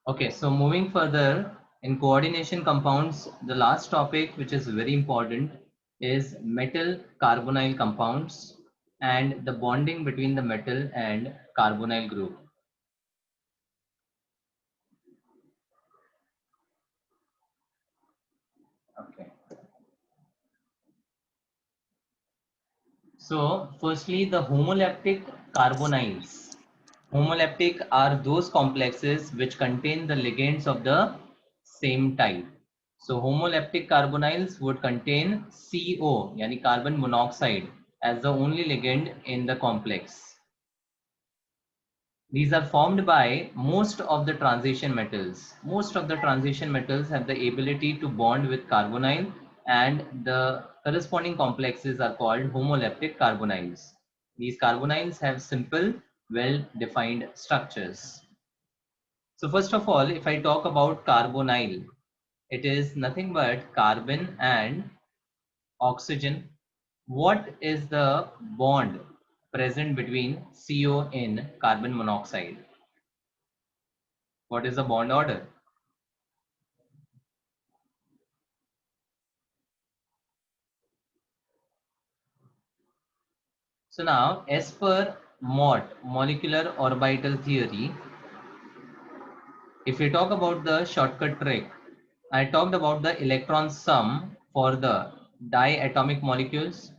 Okay, so moving further in coordination compounds, the last topic which is very important is metal carbonyl compounds and the bonding between the metal and carbonyl group. Okay. So firstly, the homoleptic carbonyls. Homoleptic are those complexes which contain the ligands of the same type. So homoleptic carbonyls would contain CO, yani carbon monoxide, as the only ligand in the complex. These are formed by most of the transition metals. Most of the transition metals have the ability to bond with carbonyl, and the corresponding complexes are called homoleptic carbonyls. These carbonyls have simple, well-defined structures. So first of all, if I talk about carbonyl, it is nothing but carbon and oxygen. What is the bond present between CO in carbon monoxide? What is the bond order? So now, as per MORT, molecular orbital theory, if we talk about the shortcut trick, I talked about the electron sum for the diatomic molecules.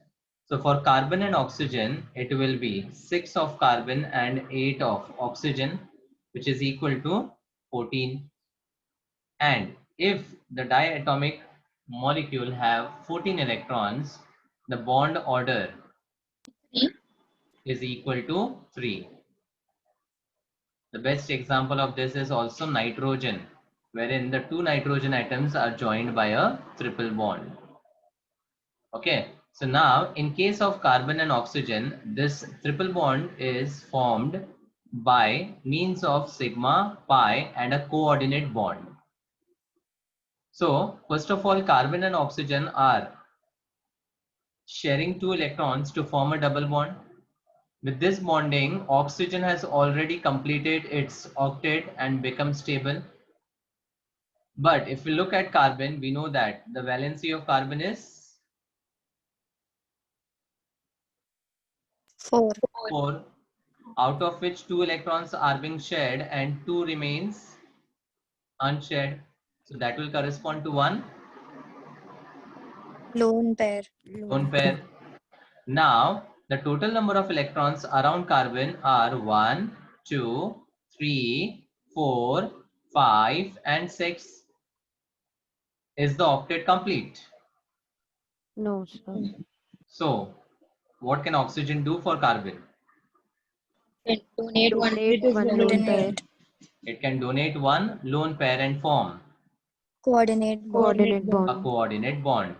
So for carbon and oxygen, it will be 6 of carbon and 8 of oxygen, which is equal to 14. And if the diatomic molecule have 14 electrons, the bond order is equal to 3. The best example of this is also nitrogen, wherein the two nitrogen atoms are joined by a triple bond. Okay, so now in case of carbon and oxygen, this triple bond is formed by means of sigma, pi, and a coordinate bond. So first of all, carbon and oxygen are sharing two electrons to form a double bond. With this bonding, oxygen has already completed its octet and become stable. But if we look at carbon, we know that the valency of carbon is 4. 4, out of which 2 electrons are being shared and 2 remains unshared. So that will correspond to 1 Lone pair. lone pair. Now, the total number of electrons around carbon are 1, 2, 3, 4, 5, and 6. Is the octet complete? No, sir. So, what can oxygen do for carbon? Donate one. Donate one lone pair. Coordinate. It can donate one lone pair and form Coordinate bond. Coordinate a bond. coordinate bond.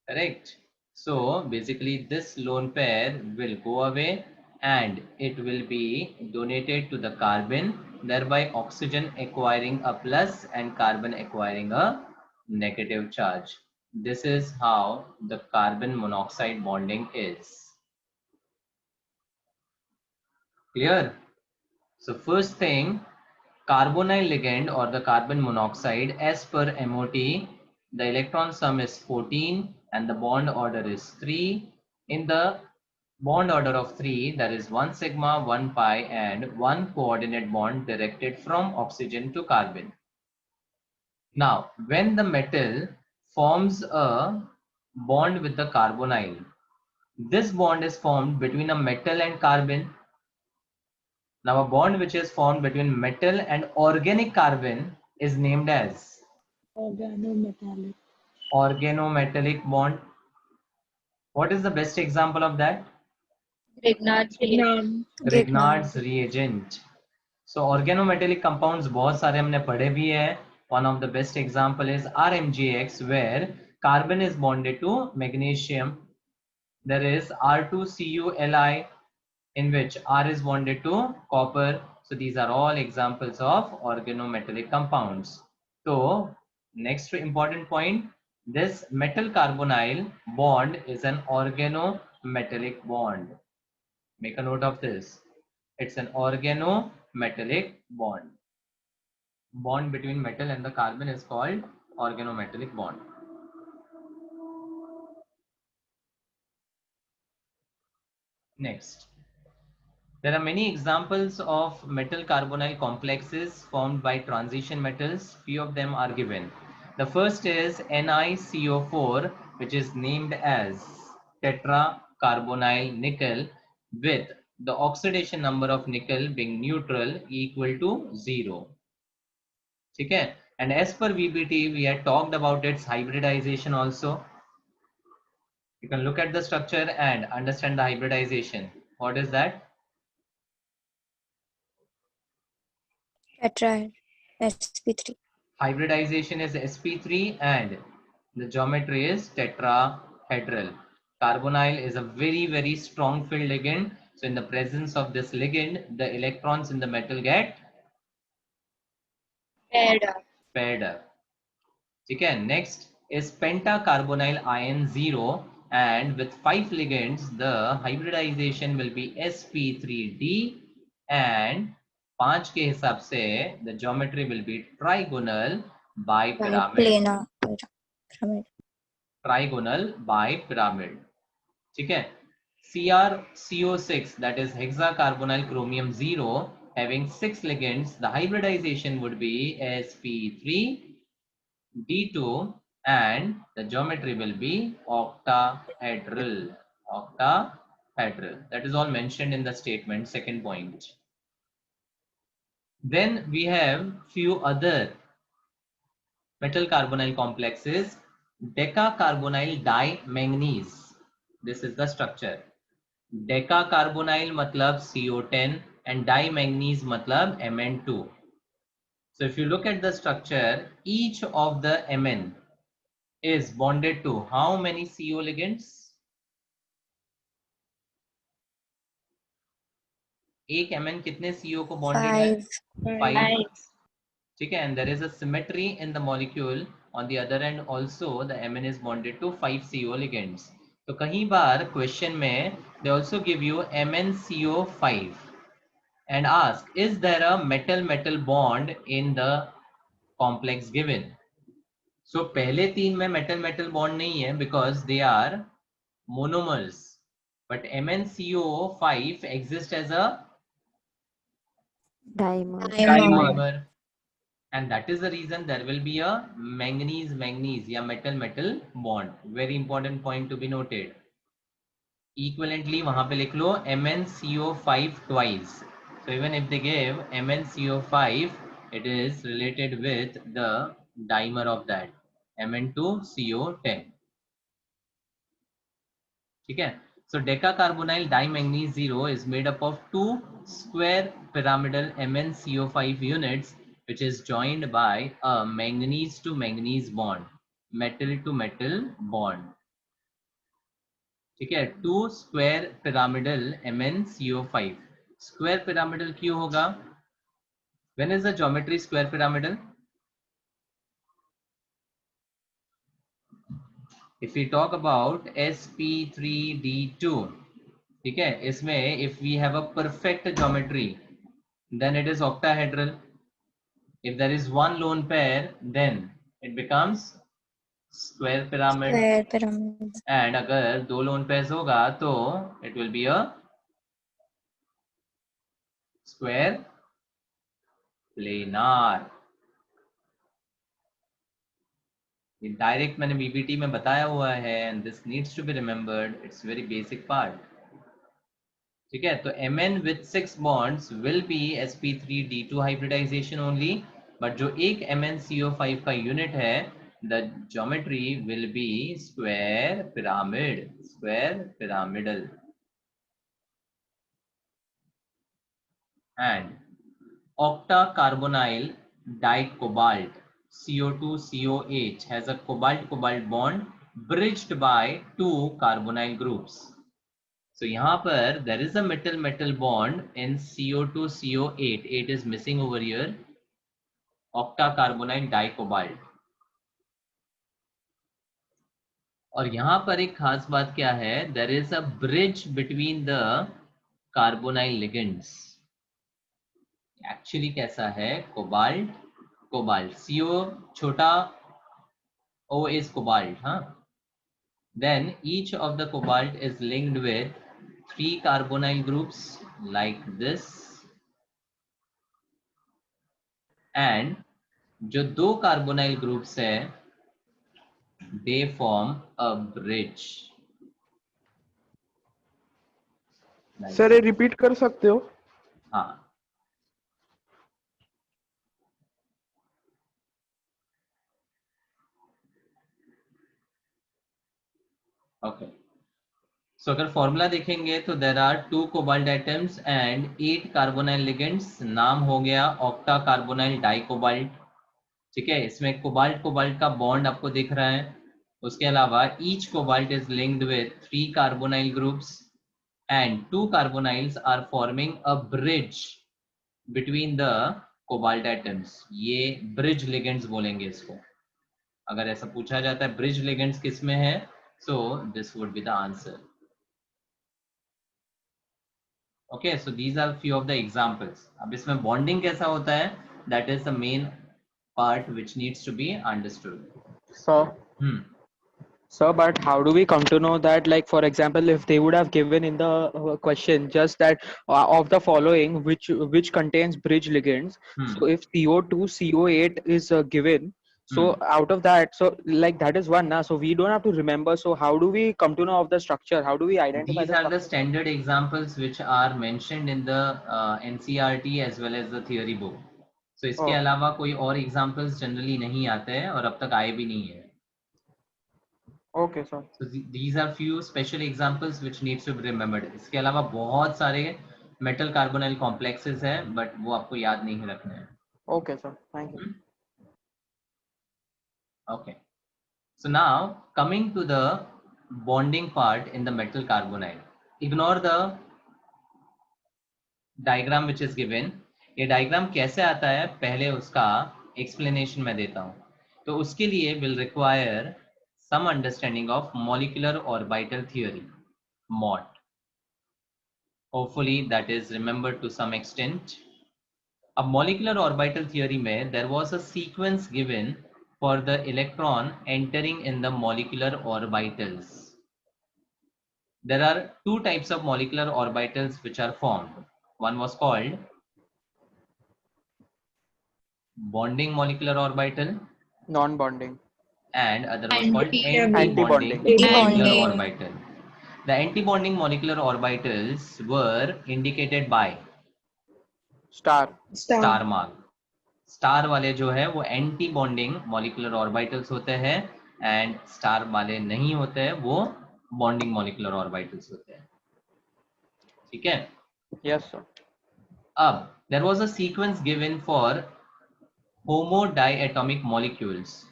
Correct. So basically this lone pair will go away and it will be donated to the carbon, thereby oxygen acquiring a plus and carbon acquiring a negative charge. This is how the carbon monoxide bonding is. Clear? So first thing, carbonyl ligand or the carbon monoxide, as per MOT, the electron sum is 14 and the bond order is 3. In the bond order of 3, there is 1 sigma, 1 pi and 1 coordinate bond directed from oxygen to carbon. Now, when the metal forms a bond with the carbonyl, this bond is formed between a metal and carbon. Now, a bond which is formed between metal and organic carbon is named as Organometallic. organometallic bond. What is the best example of that? Grignard's reagent. Grignard's Grignard. reagent. So organometallic compounds बहुत सारे हमने पढ़े भी हैं. One of the best example is RMGX, where carbon is bonded to magnesium. There is R2CuLi, in which R is bonded to copper. So these are all examples of organometallic compounds. So next important point, this metal carbonyl bond is an organometallic bond. Make a note of this. It's an organometallic bond. bond between metal and the carbon is called organometallic bond. Next, there are many examples of metal carbonyl complexes formed by transition metals. Few of them are given. The first is NiCO4, which is named as tetracarbonyl nickel, with the oxidation number of nickel being neutral equal to 0. Okay? And as per VBT, we had talked about its hybridization also. You can look at the structure and understand the hybridization. What is that? Tetra sp3. Hybridization is sp3 and the geometry is tetrahedral. Carbonyl is a very strong field ligand. So in the presence of this ligand, the electrons in the metal get paired up. Okay, next is pentacarbonyl ion 0, and with 5 ligands, the hybridization will be sp3d, and 5 के हिसाब से the geometry will be trigonal bipyramid. Planar pyramid. Trigonal bipyramid. ठीक है? CrCO6, that is hexacarbonyl chromium 0, having 6 ligands, the hybridization would be sp3d2, and the geometry will be octahedral. Octahedral. That is all mentioned in the statement, second point. Then we have few other metal carbonyl complexes. Decacarbonyl dimanganese. This is the structure. Decacarbonyl matlab CO10 and dimanganese matlab Mn2. So if you look at the structure, each of the Mn is bonded to how many CO ligands? एक Mn कितने CO को bonded है? 5. ठीक है, and there is a symmetry in the molecule. On the other end also the Mn is bonded to 5 CO ligands. तो कहीं बार question में they also give you MnCO5 and ask, is there a metal bond in the complex given? So पहले 3 में metal bond नहीं है because they are monomers, but MnCO5 exists as a dimer, and that is the reason there will be a manganese या metal bond. Very important point to be noted. Equivalently वहां पे लिख लो MnCO5 twice. So even if they give MnCO5, it is related with the dimer of that, Mn2CO10. ठीक है? So decacarbonyl dimanganese 0 is made up of 2 square pyramidal MnCO5 units, which is joined by a manganese to manganese bond, metal to metal bond. ठीक है? 2 square pyramidal MnCO5. Square pyramidal क्यों होगा? When is the geometry square pyramidal? If we talk about sp3d2, ठीक है, इसमें if we have a perfect geometry, then it is octahedral. If there is one lone pair, then it becomes square pyramid. And अगर 2 lone pairs होगा तो it will be a square planar. ये direct मैंने BBT में बताया हुआ है, and this needs to be remembered. It's very basic part. ठीक है, तो Mn with 6 bonds will be sp3d2 hybridization only, but जो एक MnCO5 का यूनिट है, the geometry will be square pyramidal. And octacarbonyl dicobalt CO2COH has a cobalt-cobalt bond bridged by 2 carbonyl groups. So यहाँ पर there is a metal bond in CO2CO8. 8 is missing over here. Octacarbonyl dicobalt. और यहाँ पर एक खास बात क्या है? There is a bridge between the carbonyl ligands. Actually कैसा है? cobalt. CO छोटा O is cobalt, huh? Then each of the cobalt is linked with 3 carbonyl groups like this, and जो 2 carbonyl groups है they form a bridge. Like sir ये repeat कर सकते हो? हाँ, ओके. सो अगर फॉर्मूला देखेंगे तो there are 2 cobalt atoms and 8 carbonyl ligands. नाम हो गया ऑक्टा कार्बोनाइल डाइकोबाल्ट. ठीक है, इसमें कोबाल्ट कोबाल्ट का बॉन्ड आपको दिख रहा है. उसके अलावा each cobalt is linked with 3 carbonyl groups and 2 carbonyls are forming a bridge between the cobalt atoms. ये ब्रिज लिगेंड्स बोलेंगे इसको. अगर ऐसा पूछा जाता है ब्रिज लिगेंड्स किस में है, so this would be the answer. Okay, so these are few of the examples. अब इसमें bonding कैसा होता है, that is the main part which needs to be understood. Sir, Sir, but how do we come to know that, like, for example, if they would have given in the question just that of the following which contains bridge ligands, so if CO2 CO8 is given, so out of that, so like that is one, so we don't have to remember. So how do we come to know of the structure? How do we identify These the are the structure? standard examples which are mentioned in the NCERT as well as the theory book. So इसके Oh. अलावा कोई और examples generally नहीं आते हैं और अब तक आए भी नहीं है. Okay, sir. So these are few special examples which needs to be remembered. इसके अलावा बहुत सारे metal carbonyl complexes हैं, but वो आपको याद नहीं रखने हैं. Okay, sir. Thank you. Okay. So now coming to the bonding part in the metal carbonyl. Ignore the diagram which is given. ये diagram कैसे आता है पहले उसका explanation मैं देता हूँ. तो उसके लिए will require some understanding of molecular orbital theory, MOT. Hopefully that is remembered to some extent. अब molecular orbital theory में there was a sequence given for the electron entering in the molecular orbitals. There are 2 types of molecular orbitals which are formed. One was called bonding molecular orbital Non-bonding. and other was called Anti-bonding. anti-bonding Anti-bonding. molecular Anti-bonding. orbital. The anti-bonding molecular orbitals were indicated by Star. star mark. Star वाले जो है वो anti bonding molecular orbitals होते हैं and star वाले नहीं होते हैं, वो बॉन्डिंग मॉलिक्यूलर ऑर्बिटल्स होते हैं. ठीक है. Yes, sir. अब there was a sequence given for homo diatomic molecules.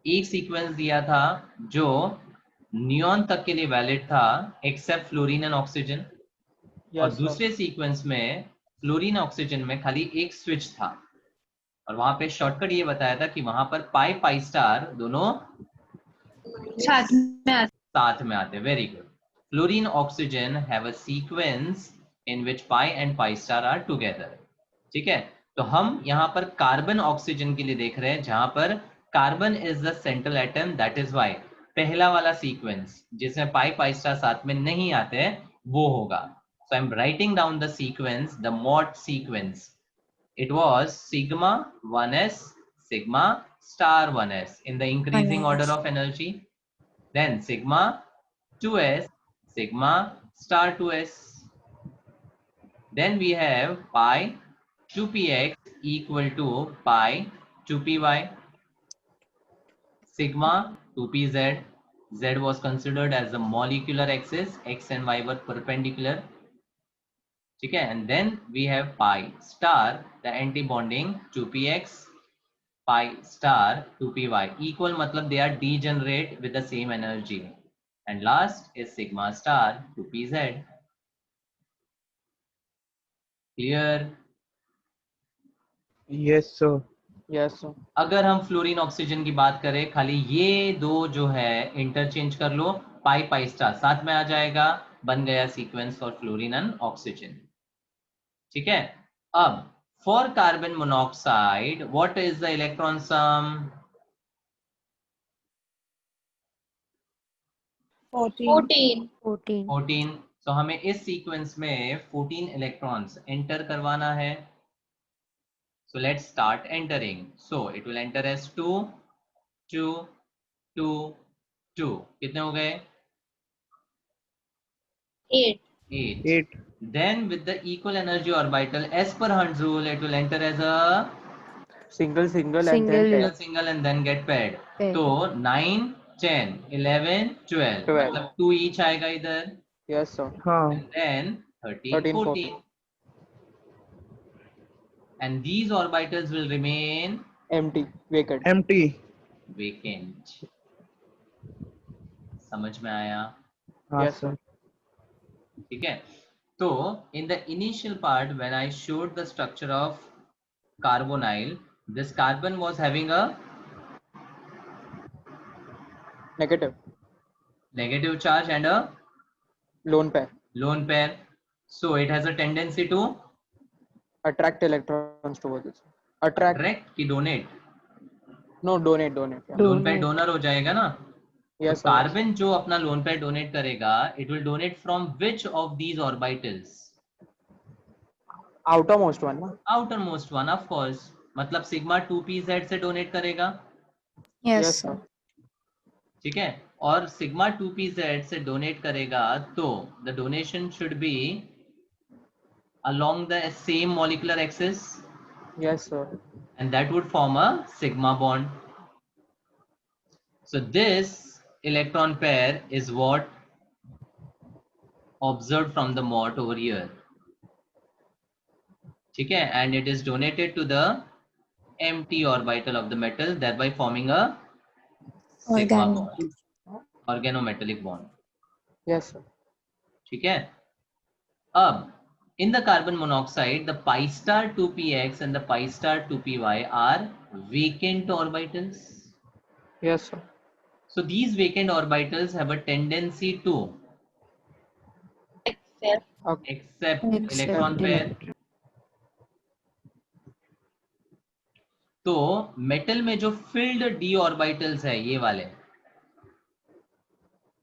एक सीक्वेंस दिया था जो नियॉन तक के लिए वैलिड था एक्सेप्ट फ्लोरीन एंड ऑक्सीजन. और Yes, sir. दूसरे सीक्वेंस में फ्लोरीन ऑक्सीजन में खाली एक स्विच था और वहां पे शॉर्टकट ये बताया था कि वहां पर पाई पाई स्टार दोनों साथ में आते. Very good. Fluorine oxygen have a sequence in which pi and pi star are together. ठीक है. तो हम यहाँ पर कार्बन ऑक्सीजन के लिए देख रहे हैं जहां पर carbon is the central atom. That is why पहला वाला सीक्वेंस जिसमें पाई पाई स्टार साथ में नहीं आते वो होगा. So I'm writing down the sequence, the MOT sequence. It was sigma 1s, sigma star 1s in the increasing 1s. order of energy. Then sigma 2s, sigma star 2s. Then we have pi 2px equal to pi 2py. Sigma 2pz. Z was considered as the molecular axis. X and Y were perpendicular. ठीक है. And then we have pi star, the anti-bonding 2px, pi star 2py. Equal मतलब they are degenerate with the same energy. And last is sigma star 2pz. Clear? Yes, sir. Yes, sir. अगर हम fluorine oxygen की बात करें, खाली ये दो जो है इंटरचेंज कर लो, पाई पाई स्टार साथ में आ जाएगा, बन गया sequence for fluorine and oxygen. ठीक है. अब For carbon monoxide, what is the electron sum? 14. 14. 14. So हमें इस सीक्वेंस में 14 इलेक्ट्रॉन्स एंटर करवाना है. So let's start entering. So it will enter as 2, 2, 2, 2. कितने हो गए? 8. 8. 8. Then with the equal energy orbital, as per Hund's rule, it will enter as a Single and then Single. pair. single and then get paired. Paired. तो 9, 10, 11, 12. 12. मतलब 2 each आएगा इधर. Yes, sir. हाँ. And then 13, 13, 14. And these orbitals will remain Empty, vacant. Empty. vacant. समझ में आया? हाँ Yes, sir. ठीक है. तो in the initial part when I showed the structure of carbonyl, this carbon was having a Negative. negative charge and a Lone pair. lone pair. So it has a tendency to Attract electrons towards it. Attract. attract कि donate. No, donate. Yeah. Lone pair donor हो जाएगा ना. Yes, तो sir. Carbon जो अपना lone pair donate करेगा, it will donate from which of these orbitals? Outermost one, na? Outermost one, of course. मतलब sigma 2pz से डोनेट करेगा. Yes, Yes, sir. sir. ठीक है. और सिग्मा 2pz से डोनेट करेगा तो the donation should be along the same molecular axis Yes, sir. and that would form a sigma bond. So this electron pair is what observed from the MOT over here. ठीक है. And it is donated to the empty orbital of the metal, thereby forming a sigma Organo. bond, organometallic bond. Yes, sir. ठीक है. अब in the carbon monoxide, the pi star 2px and the pi star 2py are vacant orbitals. Yes, sir. So these vacant orbitals have a tendency to Except Okay. accept Accept electron pair. तो metal में जो filled d orbitals है ये वाले,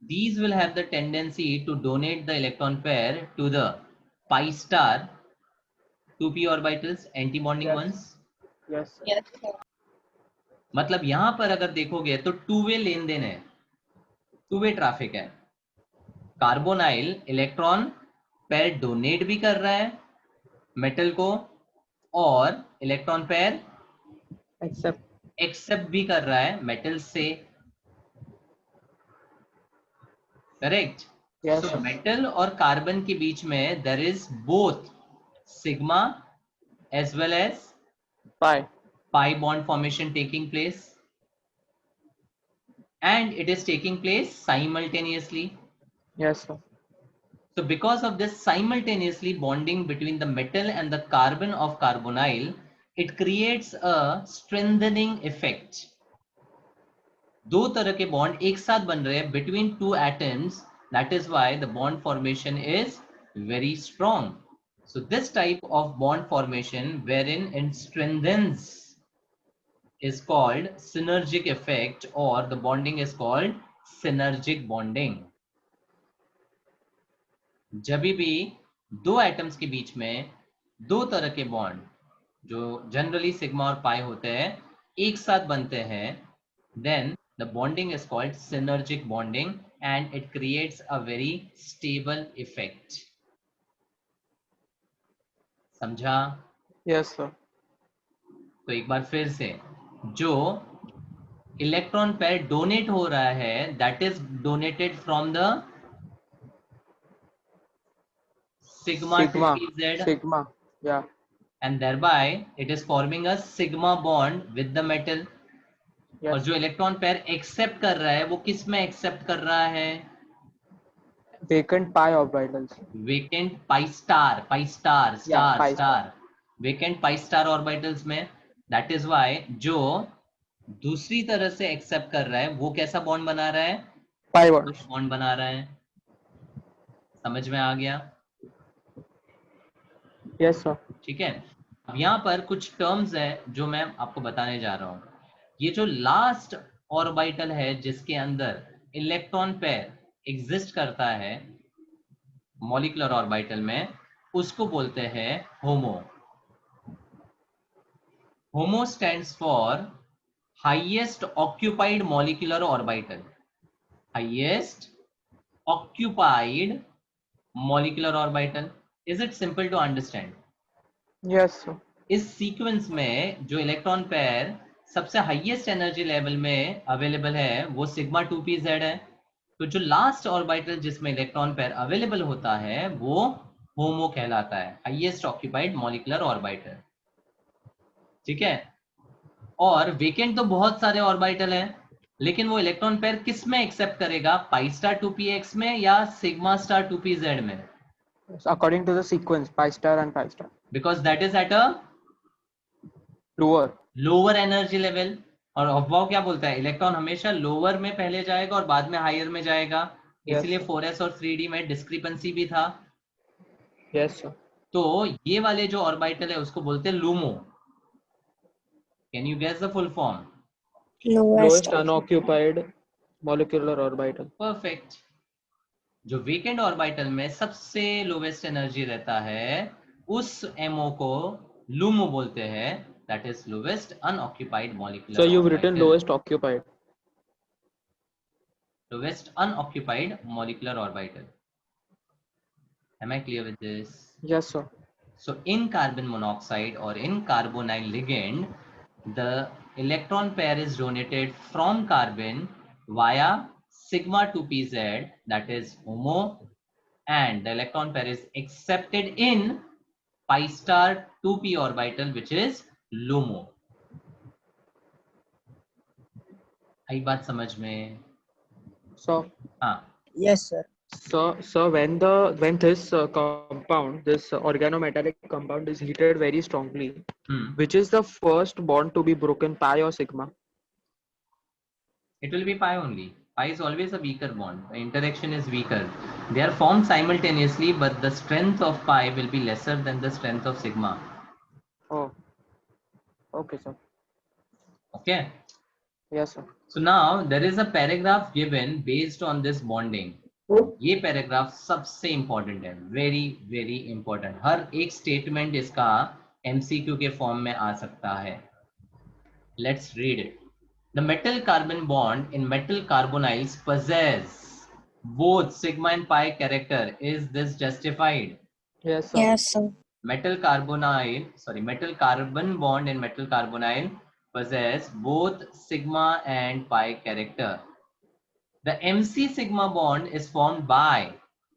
these will have the tendency to donate the electron pair to the pi star 2p orbitals, anti-bonding Yes. ones. Yes, sir. yes, sir. मतलब यहां पर अगर देखोगे तो टू वे लेन देन है, टू वे ट्रैफिक है. कार्बोनाइल इलेक्ट्रॉन पेयर डोनेट भी कर रहा है मेटल को और इलेक्ट्रॉन पेयर Except. एक्सेप्ट भी कर रहा है मेटल से. Correct. Yes, so sir. Metal और कार्बन के बीच में there is both sigma as well as Pi. pi bond formation taking place, and it is taking place simultaneously. Yes, sir. So because of this simultaneously bonding between the metal and the carbon of carbonyl, it creates a strengthening effect. दो तरह के bond एक साथ बन रहे हैं between two atoms. That is why the bond formation is very strong. So this type of bond formation wherein it strengthens is called synergic effect, or the bonding is called synergic bonding. जब भी दो atoms के बीच में दो तरह के bond जो जनरली सिग्मा और पाई होते हैं एक साथ बनते हैं, then the bonding is called synergic bonding and it creates a very stable effect. समझा? Yes, sir. तो एक बार फिर से, जो इलेक्ट्रॉन पेयर डोनेट हो रहा है that is donated from the sigma to Sigma. pz, Sigma. Yeah. and thereby it is forming a sigma bond with the metal. और Yes. जो इलेक्ट्रॉन पेयर एक्सेप्ट कर रहा है वो किस में एक्सेप्ट कर रहा है? Vacant pi orbitals. Vacant pi star pi star star. Vacant pi star orbitals में. दैट इज व्हाई जो दूसरी तरह से एक्सेप्ट कर रहा है वो कैसा बॉन्ड बना रहा है? Pi bonds. बॉन्ड बना रहा है. समझ में आ गया? Yes, sir. ठीक है. अब यहाँ पर कुछ टर्म्स है जो मैं आपको बताने जा रहा हूँ. ये जो लास्ट ऑर्बिटल है जिसके अंदर इलेक्ट्रॉन पेयर एग्जिस्ट करता है मॉलिक्यूलर ऑर्बिटल में, उसको बोलते हैं HOMO. HOMO stands for highest occupied molecular orbital. Highest occupied molecular orbital. Is it simple to understand? Yes, sir. इस सीक्वेंस में जो इलेक्ट्रॉन पेयर सबसे हाईएस्ट एनर्जी लेवल में अवेलेबल है वो सिग्मा 2p z है. तो जो लास्ट ऑर्बिटल जिसमें इलेक्ट्रॉन पेयर अवेलेबल होता है वो होमो कहलाता है, हाईएस्ट ऑक्यूपाइड मॉलिक्यूलर ऑर्बिटल. ठीक है. और वेकेंट तो बहुत सारे ऑर्बिटल हैं, लेकिन वो इलेक्ट्रॉन पेयर किस में एक्सेप्ट करेगा, पाई स्टार 2px में या सिग्मा स्टार 2pz में? According to the sequence, pi star and pi star. Because that is at a Lower. Lower energy level. और अफवाह क्या बोलता है, इलेक्ट्रॉन हमेशा लोअर में पहले जाएगा और बाद में हायर में जाएगा. Yes, इसलिए sir. 4s और 3d में डिस्क्रिपेंसी भी था. Yes, sir. तो ये वाले जो ऑर्बिटल है उसको बोलते हैं LUMO. Can you guess the full form? Lowest unoccupied molecular orbital. Perfect. जो वीकेंड ऑर्बिटल में सबसे लोवेस्ट एनर्जी रहता है उस एमओ को लूमो बोलते हैं. That is lowest unoccupied molecular. So you've written lowest occupied. Lowest unoccupied molecular orbital. Am I clear with this? Yes, sir. So in carbon monoxide or in carbonyl ligand, the electron pair is donated from carbon via sigma 2pz, that is HOMO, and the electron pair is accepted in pi star 2p orbital, which is LUMO. आई बात समझ में? So, हाँ. Yes, sir. so when this compound, this organometallic compound is heated very strongly, which is the first bond to be broken, pi or sigma? It will be pi only. Pi is always a weaker bond. The interaction is weaker. They are formed simultaneously, but the strength of pi will be lesser than the strength of sigma. Oh, okay, sir. Okay. Yes, sir. So now there is a paragraph given based on this bonding. ये paragraph सबसे important है, very very important. हर एक statement इसका MCQ के form में आ सकता है. Let's read it. The metal carbon bond in metal carbonyls possess both sigma and pi character. Is this justified? Yes, sir. Yes, sir. Metal carbon bond in metal carbonyl possess both sigma and pi character. The MC sigma bond is formed by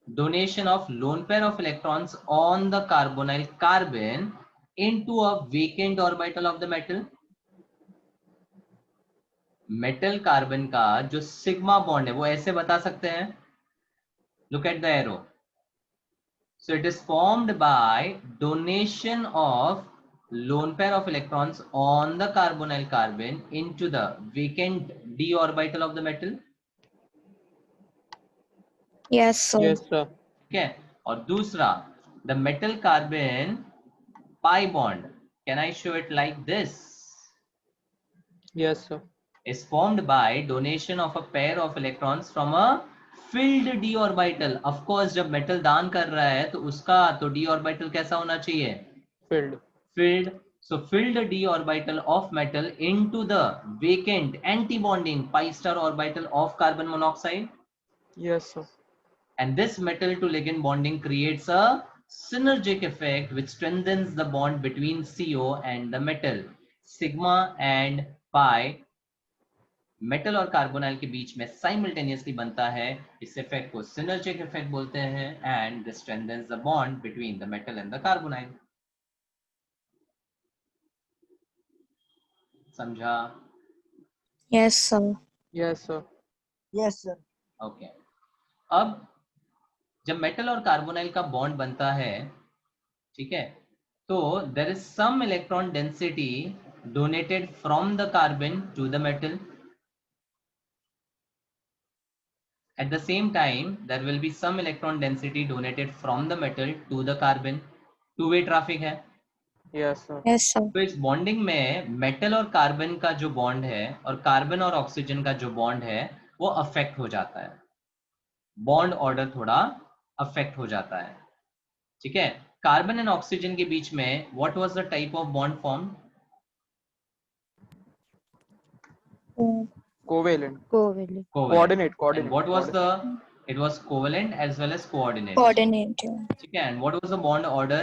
donation of lone pair of electrons on the carbonyl carbon into a vacant orbital of the metal. Metal carbon का जो sigma bond है वो ऐसे बता सकते हैं. Look at the arrow. So it is formed by donation of lone pair of electrons on the carbonyl carbon into the vacant d orbital of the metal. Yes, sir. Yes, sir. ठीक है. और दूसरा, the metal carbon pi bond, can I show it like this, Yes, sir. is formed by donation of a pair of electrons from a filled d orbital. Of course जब metal दान कर रहा है तो उसका तो d orbital कैसा होना चाहिए? Filled. Filled. So filled d orbital of metal into the vacant anti-bonding pi star orbital of carbon monoxide. Yes, sir. And this metal to ligand bonding creates a synergic effect which strengthens the bond between CO and the metal. Sigma and pi metal और carbonyl के बीच में simultaneously बनता है. इस effect को synergic effect बोलते हैं. And this strengthens the bond between the metal and the carbonyl. समझा? Yes, sir. Yes, sir. Yes, sir. Okay. अब जब मेटल और कार्बोनाइल का बॉन्ड बनता है, ठीक है, तो there is some electron density donated from the carbon to the metal. At the same time, there will be some electron density donated from the metal to the carbon. Two-way traffic है. Yes, sir. Yes, sir. तो इस bonding में metal और carbon का जो bond है और carbon और ऑक्सीजन का जो बॉन्ड है वो अफेक्ट हो जाता है, बॉन्ड ऑर्डर थोड़ा अफेक्ट हो जाता है। ठीक है, कार्बन एंड ऑक्सीजन के बीच में what was the type of bond form? Oh, Covalent. Covalent. Coordinate. And Coordinate. what was the, it was covalent as well as coordinate. coordinate. Yeah. ठीक है, and what was the bond order?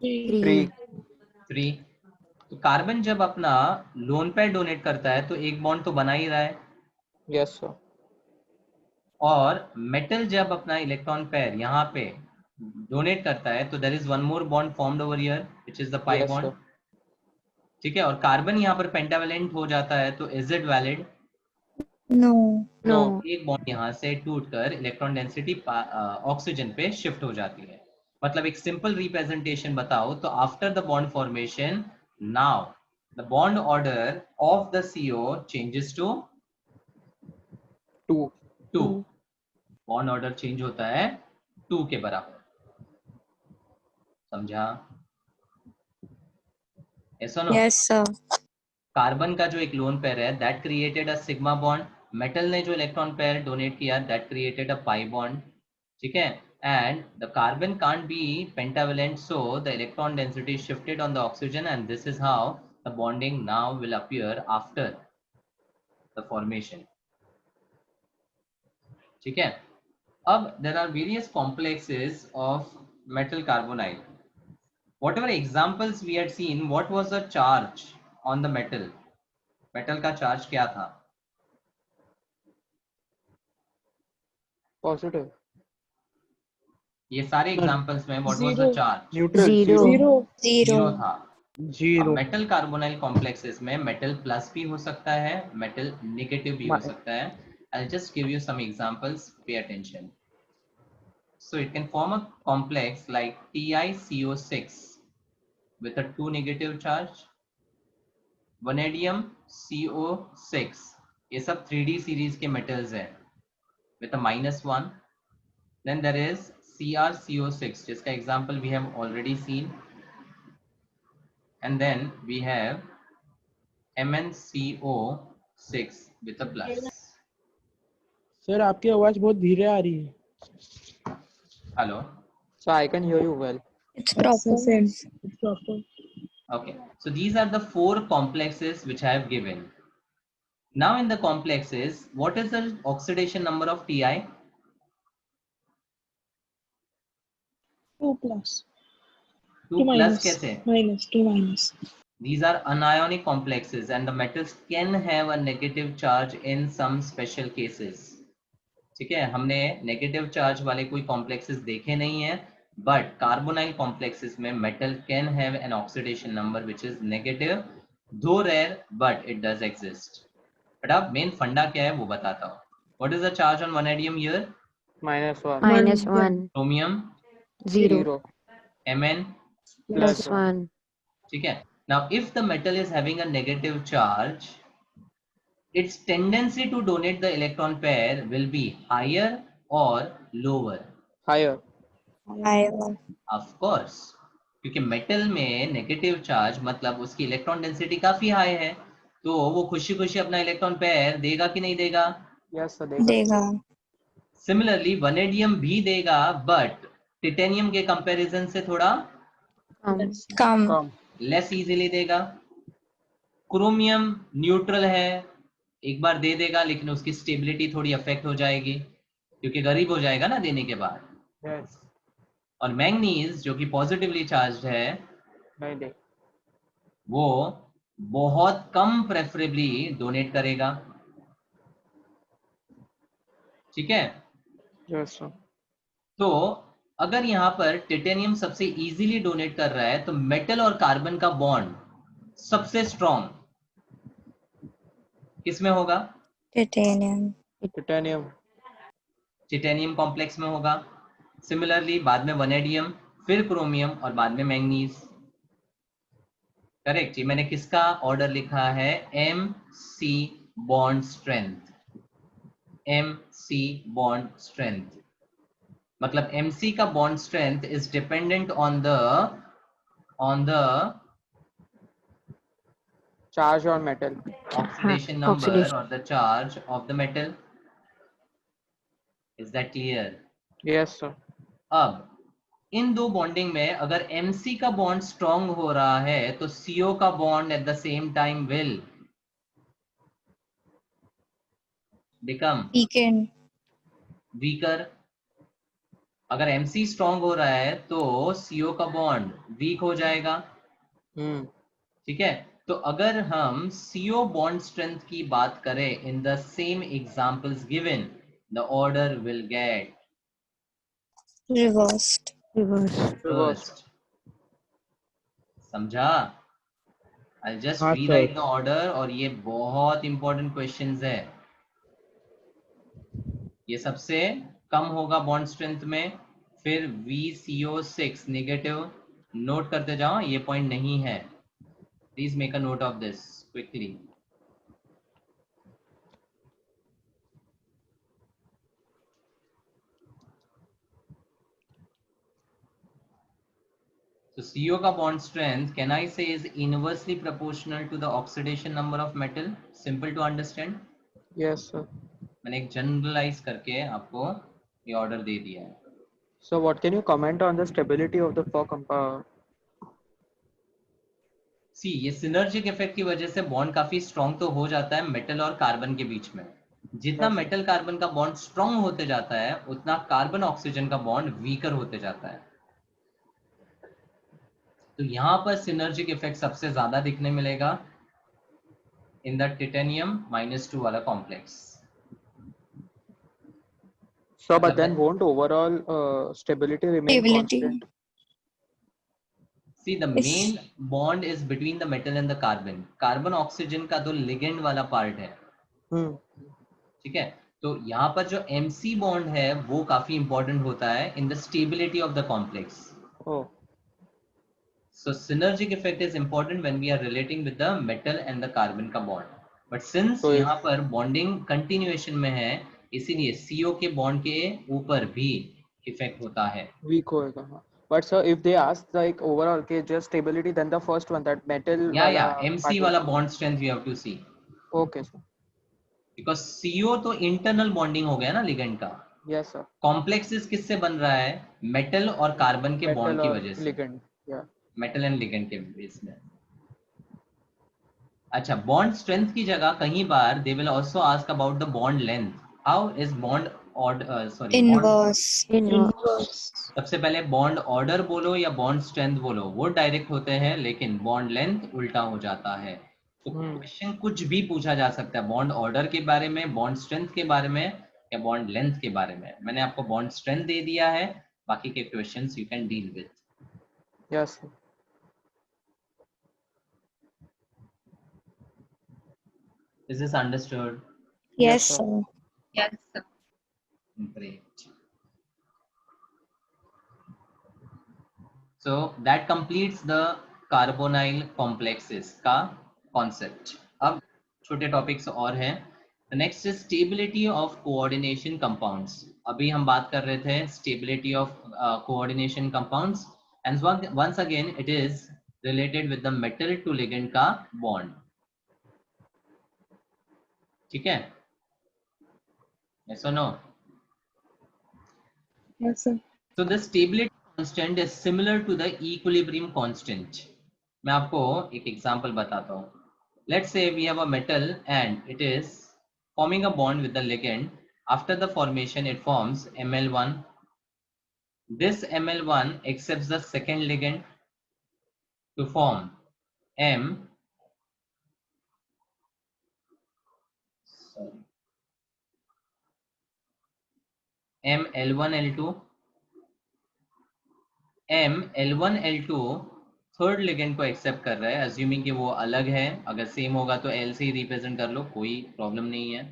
3. 3. तो carbon जब अपना lone pair donate करता है तो एक bond तो बना ही रहा है, Yes, sir. और मेटल जब अपना इलेक्ट्रॉन पेयर यहाँ पे डोनेट करता है तो there is one more bond formed over here which is the pi Yes, bond. sir. ठीक है, और कार्बन यहाँ पर पेंटावेलेंट हो जाता है, तो is it valid? No. No. एक बॉन्ड यहाँ से टूटकर इलेक्ट्रॉन डेंसिटी ऑक्सीजन पे शिफ्ट हो जाती है। मतलब एक सिंपल रिप्रेजेंटेशन बताओ तो after the bond formation now the bond order of the CO changes to 2. 2। Bond order change होता है 2 के बराबर। समझा? ऐसा नो? Yes, sir. कार्बन का जो एक लोन पेयर है that created a sigma bond, metal ने जो इलेक्ट्रॉन पेयर डोनेट किया that created a pi bond. ठीक है, and the carbon can't be pentavalent so the electron density shifted on the oxygen and this is how the bonding now will appear after the formation. ठीक है, अब there are various complexes of metal carbonyl. Whatever examples we had seen, what was the charge on the metal? Metal का charge क्या था? Positive. ये सारे examples में what was the Zero. Charge? Neutral. 0. Zero. Zero Zero. था। अब Zero. Metal carbonyl complexes में metal plus भी हो सकता है, मेटल नेगेटिव भी हो Mi- सकता है। I'll just give you some examples, pay attention. So it can form a complex like TiCO6 with a 2 negative charge, vanadium CO6, ये सब 3D सीरीज के मेटल्स हैं with a -1. Then there is CrCO6 जिसका example we have already seen, and then we have MnCO6 with a plus. Sir आपकी आवाज बहुत धीरे आ रही है। Hello. So I can hear you well. It's proper. Proper. Okay, so these are the 4 complexes which I have given. Now in the complexes, what is the oxidation number of Ti? 2 plus. 2 plus कैसे? Two minus. These are anionic complexes and the metals can have a negative charge in some special cases. ठीक है, हमने negative charge वाले कोई complexes देखे नहीं है, but carbonyl complexes में metal can have an oxidation number which is negative, though rare but it does exist. But अब मेन फंडा क्या है वो बताता हूँ। What is the charge on vanadium here? -1. -1. Chromium 0. 0. Mn, +1. ठीक है। Now if the metal is having a negative charge, its tendency to donate the electron pair will be higher or lower? Higher. Higher. Of course, क्योंकि metal में negative charge मतलब उसकी electron density काफी high है, तो वो खुशी खुशी अपना इलेक्ट्रॉन पेयर देगा कि नहीं देगा? Yes, sir. Dega. Similarly vanadium भी देगा, बट टिटेनियम के कंपैरिजन से थोड़ा Come. Come. लेस इजीली देगा। क्रोमियम न्यूट्रल है, एक बार दे देगा लेकिन उसकी स्टेबिलिटी थोड़ी अफेक्ट हो जाएगी क्योंकि गरीब हो जाएगा ना देने के बाद। Yes. और मैंगनीज जो कि पॉजिटिवली चार्ज है नहीं दे. वो बहुत कम प्रेफरेबली डोनेट करेगा। ठीक है, Yes, sir. तो अगर यहाँ पर टिटेनियम सबसे इजीली डोनेट कर रहा है तो मेटल और कार्बन का बॉन्ड सबसे स्ट्रॉन्ग किसमें होगा? Titanium. Titanium. टिटेनियम कॉम्प्लेक्स में होगा। सिमिलरली बाद में वनेडियम, फिर क्रोमियम और बाद में मैंगनीज। करेक्ट, ये मैंने किसका ऑर्डर लिखा है? MC bond strength. MC bond strength मतलब MC का bond strength is dependent on the on the Charge on metal. oxidation number Oxidation. or the charge of the metal. Is that clear? Yes, sir. अब इन दो bonding में अगर MC का bond strong हो रहा है तो CO का bond at the same time will become Weekend. Weaker. अगर MC स्ट्रॉन्ग हो रहा है तो CO का बॉन्ड वीक हो जाएगा. ठीक है, तो अगर हम CO बॉन्ड स्ट्रेंथ की बात करें in the same examples given, the order will get Reversed. Reverse. Reversed. समझा? I'll just हाँ, rewrite sir. the order और ये बहुत इंपॉर्टेंट क्वेश्चंस है. ये सबसे कम होगा बॉन्ड स्ट्रेंथ में, फिर VCO6 नेगेटिव. नोट करते जाओ, ये पॉइंट नहीं है. Please make a note of this quickly. So CO का bond strength can I say is inversely proportional to the oxidation number of metal? Simple to understand. Yes, sir. मैंने एक generalise करके आपको ये ऑर्डर दे दिया है. So what can you comment on the stability of the four compound? सी, ये synergic effect की वजह से बॉन्ड काफी स्ट्रॉन्ग तो हो जाता है मेटल और कार्बन के बीच में. जितना मेटल कार्बन का बॉन्ड स्ट्रॉन्ग होते जाता है उतना कार्बन ऑक्सीजन का बॉन्ड वीकर होते जाता है. तो यहाँ पर सिनर्जिक इफेक्ट सबसे ज्यादा दिखने मिलेगा इन द टिटेनियम -2 वाला complex. So, but then won't overall stability remain Stability. constant? See, the Is- main bond is between the metal and the carbon. Carbon oxygen का तो लिगेंड वाला पार्ट है. ठीक है, तो यहाँ पर जो MC बॉन्ड है वो काफी इंपॉर्टेंट होता है in the stability of the complex. Oh, So synergic effect is important when we are relating with the metal and the carbon का bond. But since So if- यहाँ पर bonding continuation में है, इसीलिए CO के bond के ऊपर भी effect होता है. weak होएगा. हाँ. But sir, if they ask like overall, okay, just stability, then the first one, that metal. Yeah, MC वाला bond strength we have to see. Okay, sir. Because CO तो internal bonding हो गया ना ligand का. Yes, sir. Complexes किससे बन रहा है? Metal और carbon के bond की वजह से. Ligand. Yeah. Metal and ligand के बेस में. अच्छा, बॉन्ड स्ट्रेंथ की जगह कहीं बार they will also ask about the bond length. How is bond order, sorry, Inverse. Inverse. सबसे पहले बॉन्ड ऑर्डर बोलो या बॉन्ड स्ट्रेंथ बोलो, वो डायरेक्ट होते हैं, लेकिन बॉन्ड लेंथ उल्टा हो जाता है. तो क्वेश्चन कुछ भी पूछा जा सकता है, बॉन्ड ऑर्डर के बारे में, बॉन्ड स्ट्रेंथ के बारे में या बॉन्ड लेंथ के बारे में. मैंने आपको बॉन्ड स्ट्रेंथ दे दिया है, बाकी के questions you can deal with. Yes, sir. Is this understood? Yes, sir. sir. Yes, sir. Great. So that completes the carbonyl complexes का concept. अब छोटे topics और हैं. The next is stability of coordination compounds. अभी हम बात कर रहे थे stability of coordination compounds, and once again it is related with the metal to ligand का bond. ठीक है? Yes or no? Yes, sir. So the stability constant is similar to the equilibrium constant. मैं आपको एक example बताता हूँ. Let's say we have a metal and it is forming a bond with the ligand. After the formation, it forms Ml1. This Ml1 accepts the second ligand to form ML1L2. ML1L2 third ligand को accept कर रहा है, assuming कि वो अलग है. अगर same होगा तो L से ही रिप्रेजेंट कर लो, कोई प्रॉब्लम नहीं है.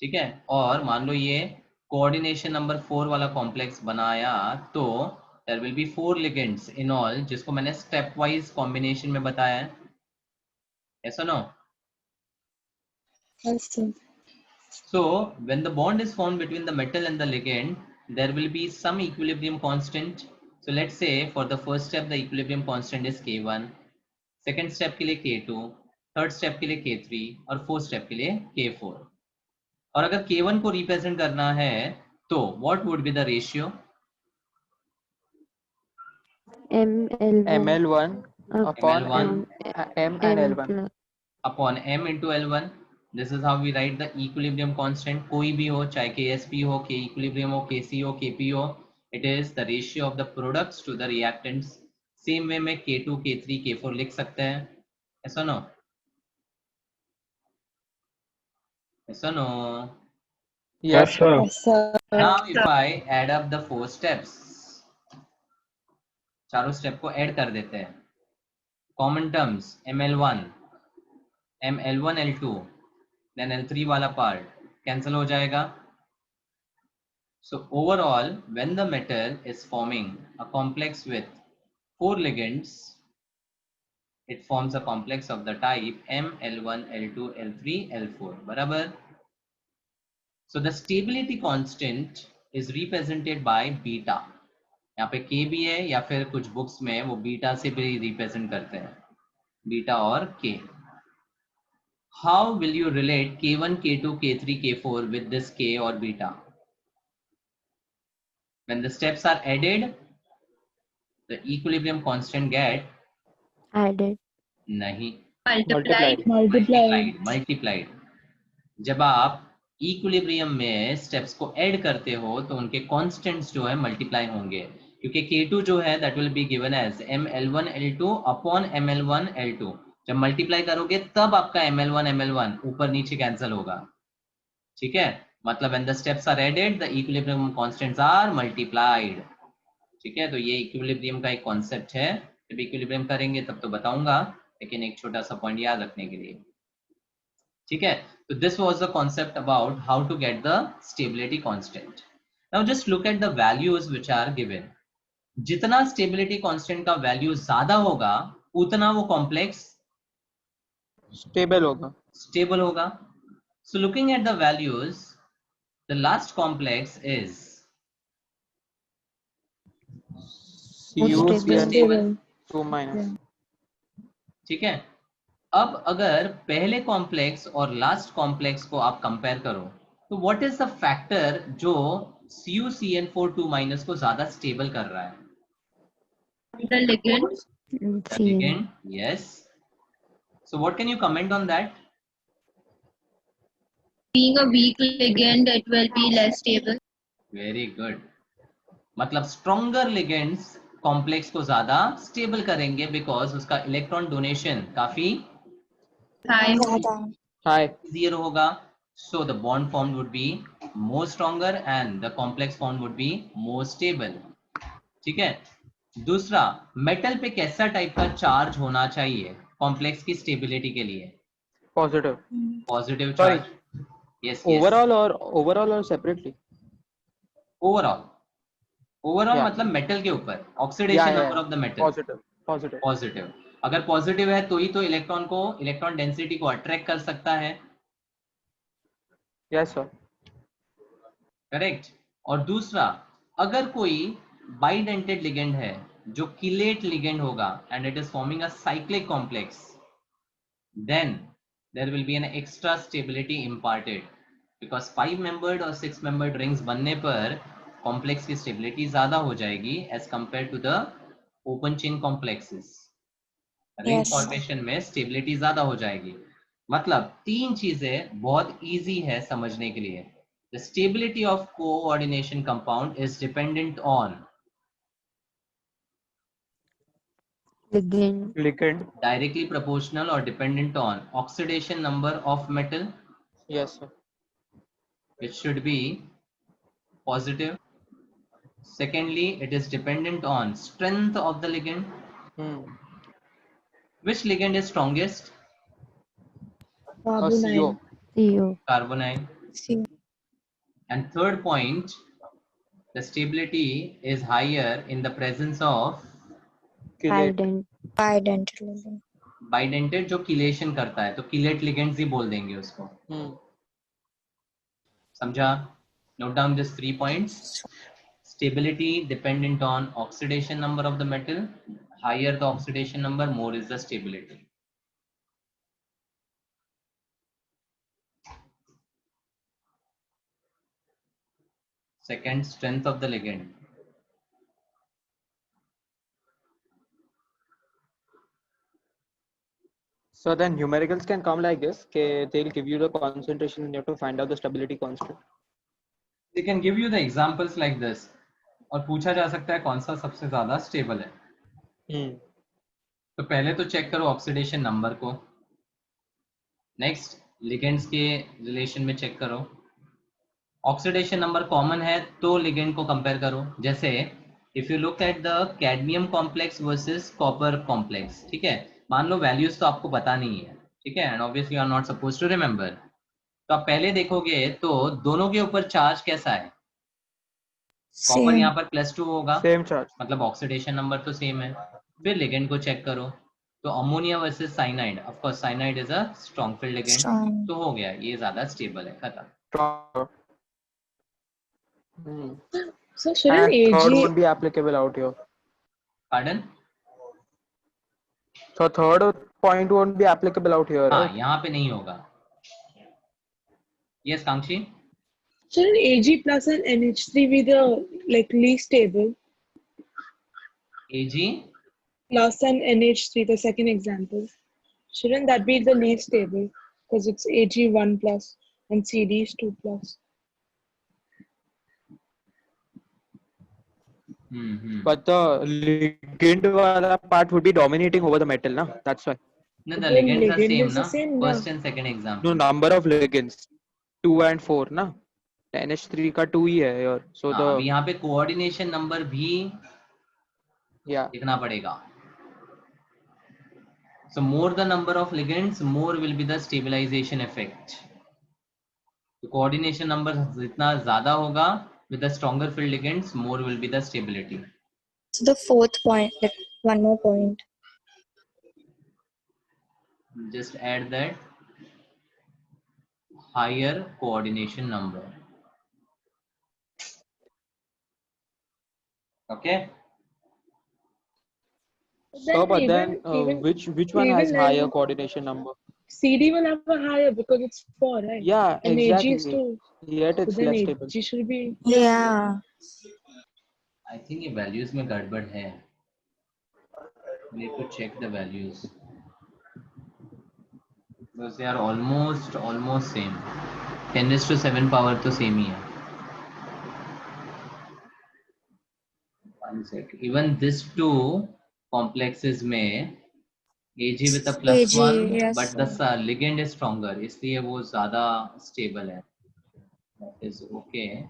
ठीक है, और मान लो ये कोऑर्डिनेशन नंबर 4 वाला कॉम्प्लेक्स बनाया तो there will be 4 ligands in all, जिसको मैंने स्टेप वाइज कॉम्बिनेशन में बताया है. ऐसा no? Yes, sir. So when the bond is formed between the metal and the ligand, there will be some equilibrium constant. So let's say for the first step the equilibrium constant is K1, second step के लिए K2, third step के लिए K3 और fourth step के लिए K4. और अगर K1 को represent करना है तो what would be the ratio? ML1 ML1 upon ML1 M and L1. plus upon M into L1. This is how we write the equilibrium constant. कोई भी हो, चाहे KSP हो, K equilibrium हो, KC हो, KP हो, it is the ratio of the products to the reactants. Same way में K2, K3, K4 लिख सकते हैं. Yes or no? Yes or no? Yes, sir. Yes, sir. Now if I add up the 4 steps, चारों step को add कर देते हैं. Common terms ML1, ML1, L2, then L3 वाला part cancel हो जाएगा. So overall, when the metal is forming a complex with 4 ligands, it forms a complex of the type M, L1, L2, L3, L4. बराबर? So the stability constant is represented by beta. यहाँ पे K भी है या फिर कुछ books में वो बीटा से भी रिप्रेजेंट करते हैं, बीटा और K. How will you relate K1, K2, K3, K4 with this K or beta? When the steps are added, the equilibrium constant get added. नहीं, Multiplied. multiplied. जब आप इक्विलिब्रियम में स्टेप्स को ऐड करते हो तो उनके कांस्टेंट्स जो है मल्टीप्लाई होंगे, क्योंकि K2 जो है that will be given as ML1 L2 upon ML1 L2. जब मल्टीप्लाई करोगे तब आपका ML1 ML1 ऊपर नीचे कैंसिल होगा. ठीक है, मतलब when the steps are added the equilibrium constants are multiplied. ठीक है, तो ये इक्विलिब्रियम का एक कॉन्सेप्ट है. जब इक्विलिब्रियम करेंगे तब तो बताऊंगा, लेकिन एक छोटा सा पॉइंट याद रखने के लिए. ठीक है, तो this was the concept about how to get the stability constant. Now just look at the values which are given. जितना स्टेबिलिटी कांस्टेंट का वैल्यू ज्यादा होगा उतना वो कॉम्प्लेक्स स्टेबल होगा. स्टेबल होगा. So looking at the values, the last complex is CuCN 2 minus. ठीक है. अब अगर पहले कॉम्प्लेक्स और लास्ट कॉम्प्लेक्स को आप कंपेयर करो तो व्हाट इज द फैक्टर जो CuCN4 2- को ज्यादा स्टेबल कर रहा है? The ligand. The CN. ligand, yes. So what can you comment on that? Being a weak ligand, it will be less stable. Very good. मतलब stronger ligands complex को ज्यादा stable करेंगे बिकॉज उसका इलेक्ट्रॉन डोनेशन काफी High. ज़्यादा. Hi. easier होगा. So the bond formed would be more stronger and the complex formed would be more stable. ठीक है. दूसरा, मेटल पे कैसा टाइप का चार्ज होना चाहिए कॉम्प्लेक्स की स्टेबिलिटी के लिए? Positive. Positive Sorry. Charge. Yes. Overall or separately? Overall Yeah. मतलब मेटल के ऊपर oxidation number of the metal Positive. Positive. अगर पॉजिटिव है तो ही तो इलेक्ट्रॉन डेंसिटी को अट्रैक्ट कर सकता है. Yes, sir. करेक्ट. और दूसरा, अगर कोई बाइडेंटेड लिगेंड है जो किलेट लिगेंड होगा and it is forming a cyclic complex, then there will be an extra stability imparted because 5 membered और 6 मेंबर्ड रिंग्स बनने पर कॉम्प्लेक्स की स्टेबिलिटी ज्यादा हो जाएगी as compare to the open chain complexes. Ring Yes. Formation में stability ज्यादा हो जाएगी. मतलब 3 चीजें बहुत इजी है समझने के लिए. The stability of coordination compound is dependent on Ligand. directly proportional or dependent on oxidation number of metal, Yes, sir. which should be positive. Secondly, it is dependent on strength of the ligand. Which ligand is strongest? CO. CO. Carbonyl. C. And third point, the stability is higher in the presence of Bident. Bidental ligand. bidentate जो chelation करता है, तो chelate ligands ही बोल देंगे उसको. समझा? Note down these 3 points. Stability dependent on oxidation number of the metal. Higher the oxidation number, more is the stability. Second, strength of the ligand. So then numericals can come like this. Okay, they'll give you the concentration and you have to find out the stability constant. They can give you the examples like this. और पूछा जा सकता है कौन सा सबसे ज्यादा stable है. तो पहले तो चेक करो ऑक्सीडेशन नंबर को. नेक्स्ट लिगेंड्स के रिलेशन में चेक करो. ऑक्सीडेशन नंबर कॉमन है तो लिगेंड को कंपेयर करो. जैसे if you look at the cadmium complex versus copper complex, ठीक है, मान लो वैल्यूज तो आपको पता नहीं है, ठीक है, and obviously you are not suppose to remember. तो आप पहले देखोगे तो दोनों के ऊपर चार्ज कैसा है. Copper Same. यहाँ पर +2 होगा, सेम चार्ज. मतलब ऑक्सीडेशन नंबर तो सेम है. फिर लिगेंड को चेक करो तो ammonia versus cyanide, of course cyanide is a strong field ligand, Strong. तो हो गया, ये ज्यादा स्टेबल है, खत्म. So shouldn't Third Ag won't be applicable out here. Pardon. So third point won't be applicable out here, हाँ, right? यहाँ पे नहीं होगा. Yes कांक्षी. shouldn't Ag plus and NH3 be the like least stable? Ag Plus and NH3, the second example. Shouldn't that be the least stable? Because it's Ag 1 plus and CD is 2 plus. But the ligand wala part would be dominating over the metal, na? That's why. No, the Again, ligands are ligand same, is the na? same, na? First and second example. No, number of ligands 2 and 4, na? NH3 का 2 ही है यार. So हाँ, अभी यहाँ पे coordination number भी yeah. लिखना पड़ेगा. So more the number of ligands, more will be the stabilization effect. तो coordination number जितना ज़्यादा होगा with the stronger field ligands, more will be the stability. So the fourth point, like one more point. Just add that higher coordination number. Okay. So but then even which one has even higher then- coordination number? CD will have a higher because it's 4, right? Yeah, And exactly. Ag is 2. Yet So it's then less stable. Ag should be. Yeah. I think ये values में गड़बड़ है. Need to check the values. Because they are almost same. 10⁻⁷ power तो same ही है. One sec. Even this two complexes में Ag with a +1, yes. but the ligand is stronger, इसलिए वो ज़्यादा stable है. That is okay.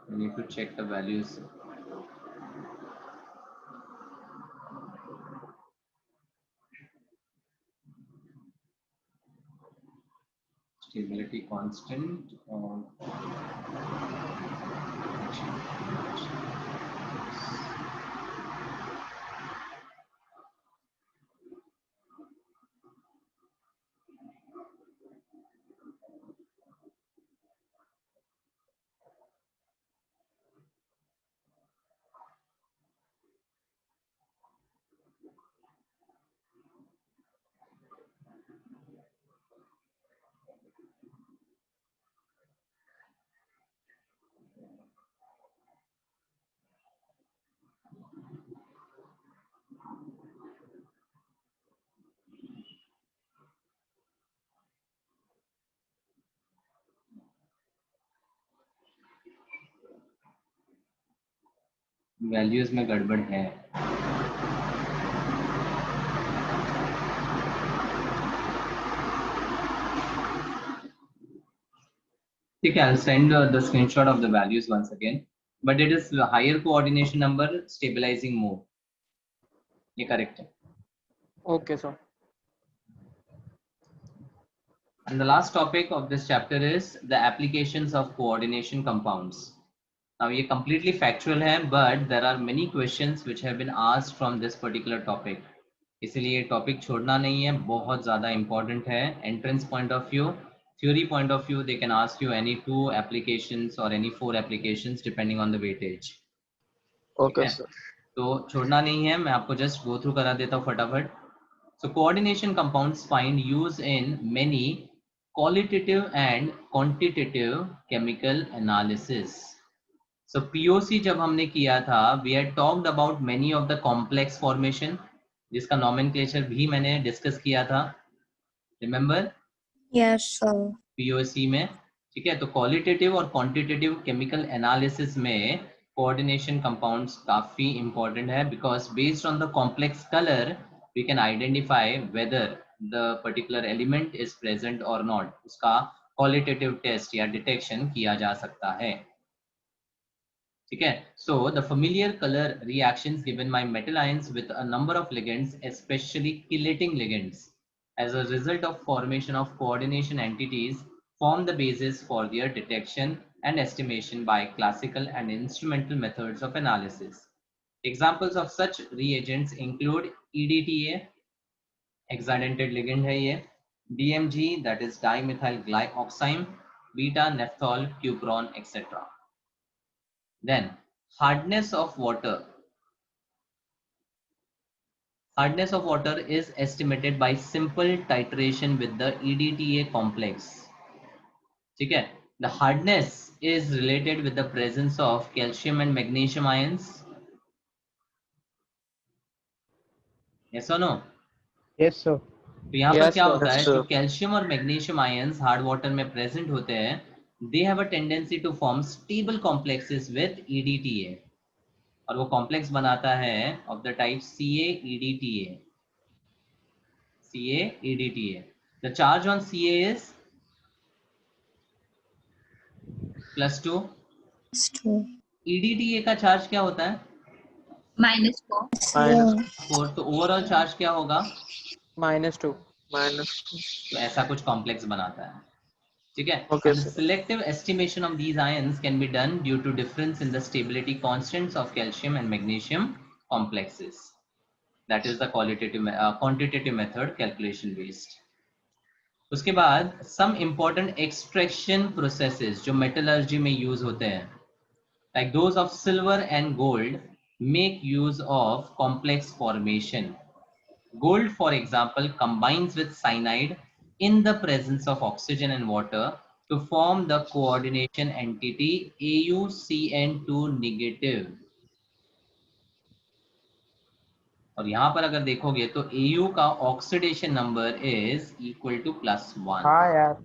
We need to check the values. Stability constant. Values में गड़बड़ है. ठीक है, I'll send the screenshot of the values once again. But it is the higher coordination number stabilizing more. ये correct है. Okay, sir. And the last topic of this chapter is the applications of coordination compounds. Now ये completely factual है, but there are many questions which have been asked from this particular topic. इसलिए topic छोड़ना नहीं है, बहुत ज़्यादा important है. Entrance point of view, theory point of view, they can ask you any 2 applications or any 4 applications depending on the weightage. ठीक Okay, है, sir. तो छोड़ना नहीं है, मैं आपको जस्ट गो थ्रू करा देता हूँ फटाफट. So coordination compounds find use in many qualitative and quantitative chemical analysis. So POC जब हमने किया था, we had talked about many of the complex formation, जिसका nomenclature भी मैंने डिस्कस किया था. Remember? Yes, sir. POC में. ठीक है, तो क्वालिटेटिव और क्वांटिटेटिव केमिकल एनालिसिस में कोऑर्डिनेशन कंपाउंड्स काफी इंपॉर्टेंट है, because based on the complex colour we can identify whether the particular element is present और नॉट. उसका क्वालिटेटिव टेस्ट या डिटेक्शन किया जा सकता है. ठीक है, so the familiar color reactions given by metal ions with a number of ligands, especially chelating ligands, as a result of formation of coordination entities, form the basis for their detection and estimation by classical and instrumental methods of analysis. Examples of such reagents include EDTA, hexadentate ligand है ये, DMG, that is dimethyl glyoxime, beta naphthol cupron, etc. Then hardness of water. Hardness of water is estimated by simple titration with the EDTA complex. ठीक है, the hardness is related with the presence of calcium and magnesium ions. Yes or no? Yes, sir. तो यहाँ पर Yes, क्या sir. होता है, Yes, जो sir. Calcium और मैग्नीशियम आयंस हार्ड वाटर में प्रेजेंट होते हैं, they have a tendency to form stable complexes with EDTA, और वो कॉम्प्लेक्स बनाता है of the type CaEDTA. CaEDTA. The charge on Ca is +2. +2. EDTA का चार्ज क्या होता है? -4. Minus. 4. तो ओवरऑल चार्ज क्या होगा? -2. Minus. तो ऐसा कुछ कॉम्प्लेक्स बनाता है. ठीक है, Okay, and sir. selective estimation of these ions can be done due to difference in the stability constants of calcium and magnesium complexes. That is the quantitative method, calculation based. उसके बाद some important extraction processes जो metallurgy में use होते हैं, like those of silver and gold, make use of complex formation. Gold, for example, combines with cyanide in the presence of oxygen and water to form the coordination entity AuCN2 negative. और यहाँ पर अगर देखोगे तो Au का oxidation number is equal to +1. हाँ यार,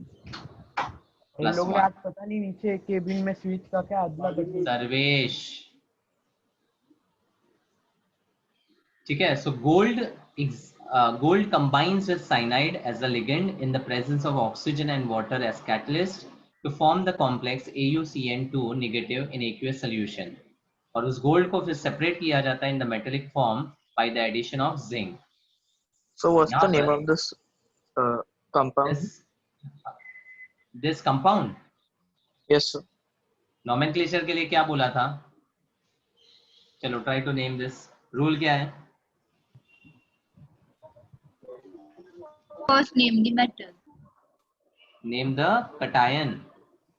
इन लोग ने +1. आज पता नहीं नीचे केबिन में स्विच का क्या अदला बदली. सर्वेश. ठीक है, so gold combines with cyanide as a ligand in the presence of oxygen and water as catalyst to form the complex AuCN2 negative in aqueous solution. और उस गोल्ड को फिर सेपरेट किया जाता है in the metallic form by the addition of zinc. So what's यहाँ the name पर of this compound? this compound Yes, sir. nomenclature के लिए क्या बोला था? चलो try to name this. Rule क्या है? First name the metal. Name the cation.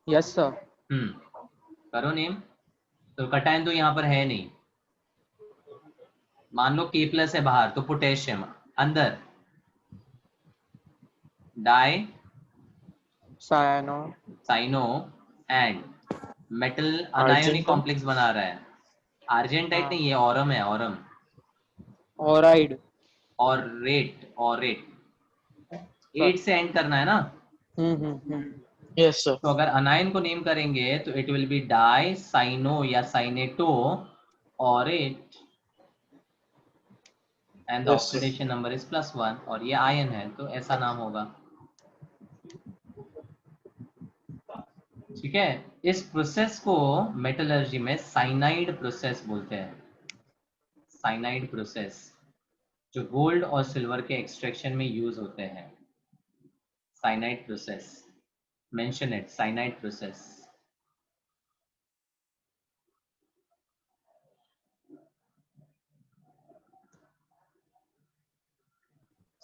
Yes, sir. करो नेम. तो कटायन तो यहाँ पर है नहीं. मान लो K+ है बाहर, तो पोटेशियम अंदर dicyano and metal anionic Argentum? Complex बना रहा है. आर्जेंटाइट नहीं, ये ऑरम है, ऑरम. Oride. और रेट 8 से एंड करना है ना. Yes, sir. तो अगर अनायन को नेम करेंगे तो it will be dicyano या cyanato aurate, and the Yes, sir. Oxidation number is +1, और ये आयन है तो ऐसा नाम होगा. ठीक है, इस प्रोसेस को मेटलर्जी में साइनाइड प्रोसेस बोलते हैं. साइनाइड प्रोसेस जो गोल्ड और सिल्वर के एक्सट्रैक्शन में यूज होते हैं. Cyanide process, mention it, cyanide process.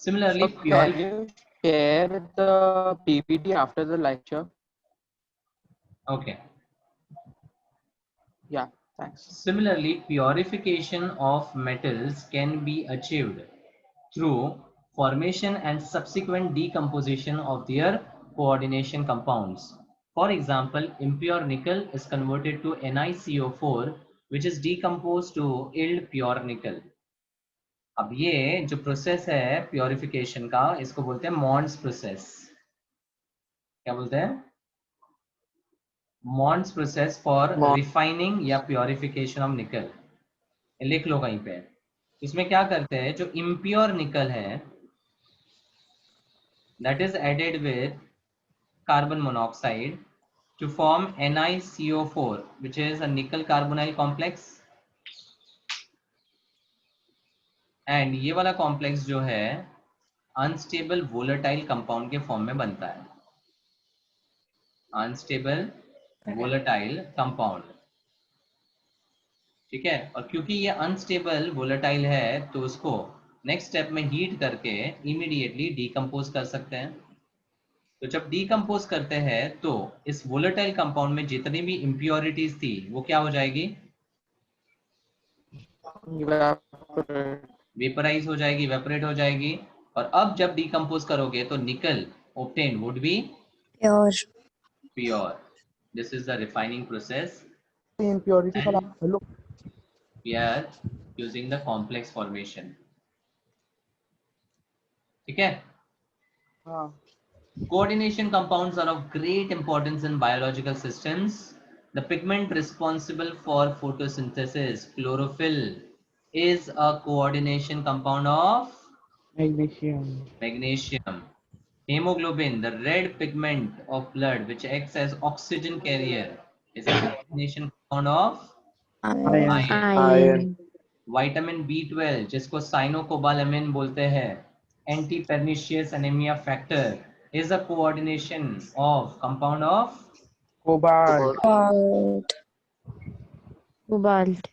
Similarly, So can you share the PPT after the lecture? okay. Yeah, thanks. Similarly, purification of metals can be achieved through formation and subsequent decomposition of their coordination compounds. For example, impure nickel is converted to NiCO4, which is decomposed to yield pure nickel. अब ये जो process है purification का, इसको बोलते हैं मॉन्ड्स process. क्या बोलते हैं? मॉन्ड्स प्रोसेस फॉर रिफाइनिंग या प्योरिफिकेशन ऑफ निकल. लिख लो कहीं पे. इसमें क्या करते हैं, जो इम्प्योर निकल है that is added with carbon monoxide to form NiCO4, which is a nickel carbonyl complex. And ये वाला कॉम्प्लेक्स जो है अनस्टेबल वोलेटाइल कंपाउंड के फॉर्म में बनता है. Unstable volatile compound. ठीक है. और क्योंकि ये अनस्टेबल वोलेटाइल है तो उसको नेक्स्ट स्टेप में हीट करके इमीडिएटली डीकम्पोज कर सकते हैं. तो जब डीकम्पोज करते हैं तो इस वोलेटाइल कंपाउंड में जितनी भी इम्प्योरिटीज थी वो क्या हो जाएगी? वेपराइज हो जाएगी, वेपरेट हो जाएगी. और अब जब डीकम्पोज करोगे तो निकल obtained would be pure. This is the refining process. Impurity का hello We are using the complex formation. ठीक है. हाँ Coordination compounds are of great importance in biological systems. The pigment responsible for photosynthesis, chlorophyll, is a coordination compound of magnesium. Hemoglobin, the red pigment of blood which acts as oxygen carrier, is a coordination compound of iron. Iron. Vitamin B12 जिसको cyanocobalamin बोलते हैं, anti pernicious's anemia factor, is a coordination of compound of cobalt Cobalt.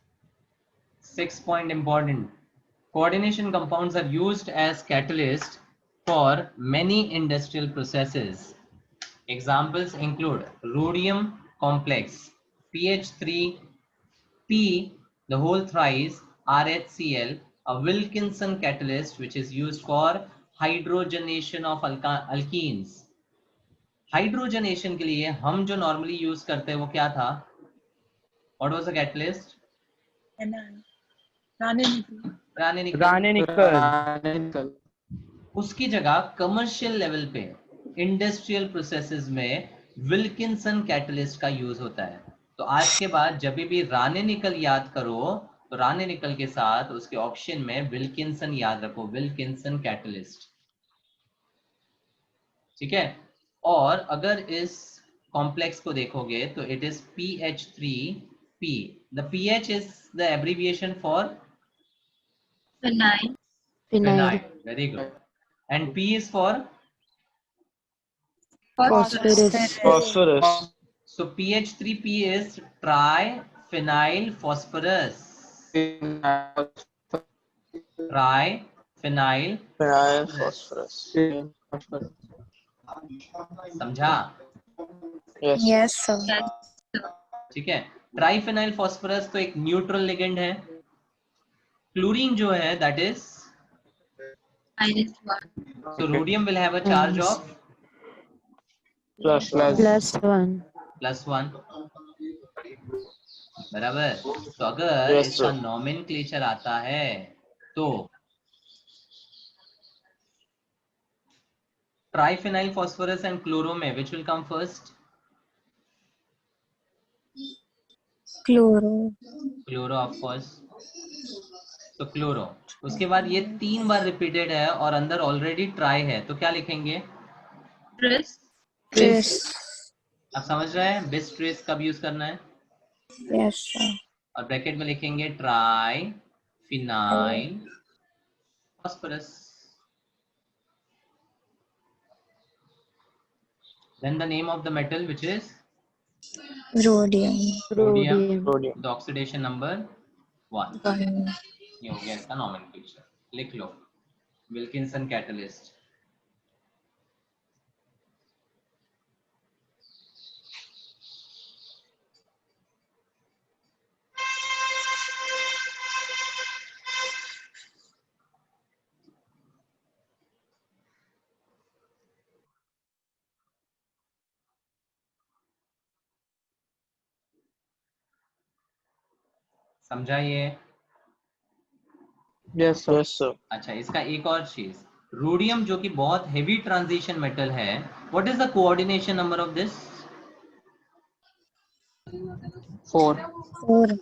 6 point important. Coordination compounds are used as catalyst for many industrial processes. Examples include rhodium complex, PH3P, the whole thrice, RHCl, a Wilkinson catalyst which is used for hydrogenation of alkenes. Hydrogenation के लिए हम जो normally use करते हैं वो क्या था? What was the catalyst? रानी निकल. उसकी जगह कमर्शियल लेवल पे इंडस्ट्रियल प्रोसेसेस में विल्किंसन कैटलिस्ट का यूज होता है. तो आज के बाद जब भी रानी निकल याद करो तो रानी निकल के साथ उसके ऑप्शन में विल्किंसन याद रखो, विल्किंसन कैटलिस्ट. ठीक है. और अगर इस कॉम्प्लेक्स को देखोगे तो it is PH3P. The PH is the abbreviation for Phenyl. Phenyl. Very good. And P is for Phosphorus. Phosphorus. so PH3P is triphenyl phosphorus. Triphenyl Phenyl phosphorus. समझा? Yes. Yes, sir. Yes. ठीक है. ट्राइफेनाइल phosphorus तो एक neutral ligand है. Chlorine जो है that is -1. so rhodium will have a charge of +1. +1. बराबर. तो अगर Yes, इसका sir. नॉमेनक्लेचर आता है तो ट्राइफेनाइल फॉस्फोरस एंड क्लोरो में which will come first? Chloro of course. तो क्लोरो. उसके बाद ये 3 बार रिपीटेड है और अंदर ऑलरेडी ट्राई है तो क्या लिखेंगे? Tris. आप समझ रहे हैं बिस ट्रेस कब यूज करना है? Yes, sir. और ब्रैकेट में लिखेंगे try phenyl phosphorus. Then the name of the metal which is Rhodium. rhodium. Rhodium. The oxidation number 1. 1. ये हो गया इसका नॉमेनक्लेचर. लिख लो. Wilkinson catalyst. समझाइए. Yes, sir. Yes, sir. अच्छा, इसका एक और चीज, रोडियम जो कि बहुत हेवी ट्रांजिशन मेटल है, what is the coordination number of this? 4. 4.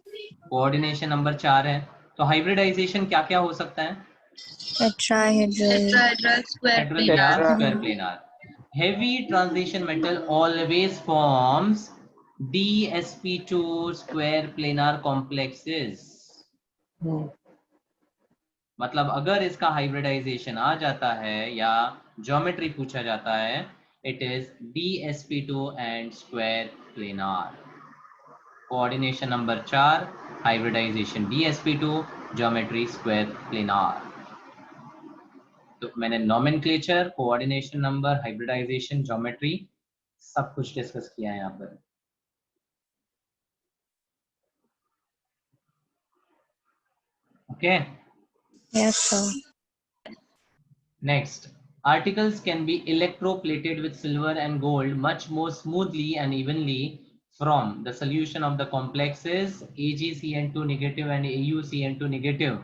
Coordination number 4 है. तो हाइब्रिडाइजेशन क्या क्या हो सकता है? Tetrahedral. Tetrahedral square हेड्रल या planar. Square planar. Heavy transition metal always forms DsP2 square planar complexes. मतलब अगर इसका हाइब्रिडाइजेशन आ जाता है या ज्योमेट्री पूछा जाता है, it is DsP2 and square planar. Coordination number 4, hybridization DsP2, geometry square planar. तो मैंने nomenclature, coordination number, hybridization, geometry सब कुछ डिस्कस किया है यहाँ पर. Okay. Yes, sir. Next, articles can be electroplated with silver and gold much more smoothly and evenly from the solution of the complexes AgCN2 negative and AuCN2 negative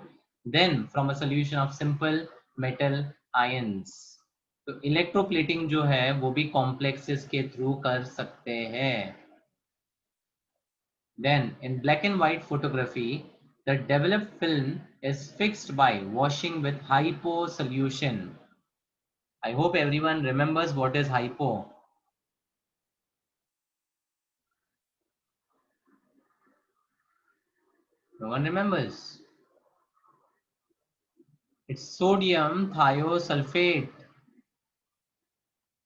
than from a solution of simple metal ions. तो electroplating जो है वो भी complexes के through कर सकते हैं. Then in black and white photography, the developed film is fixed by washing with hypo solution. I hope everyone remembers what is hypo. No one remembers. It's sodium thiosulfate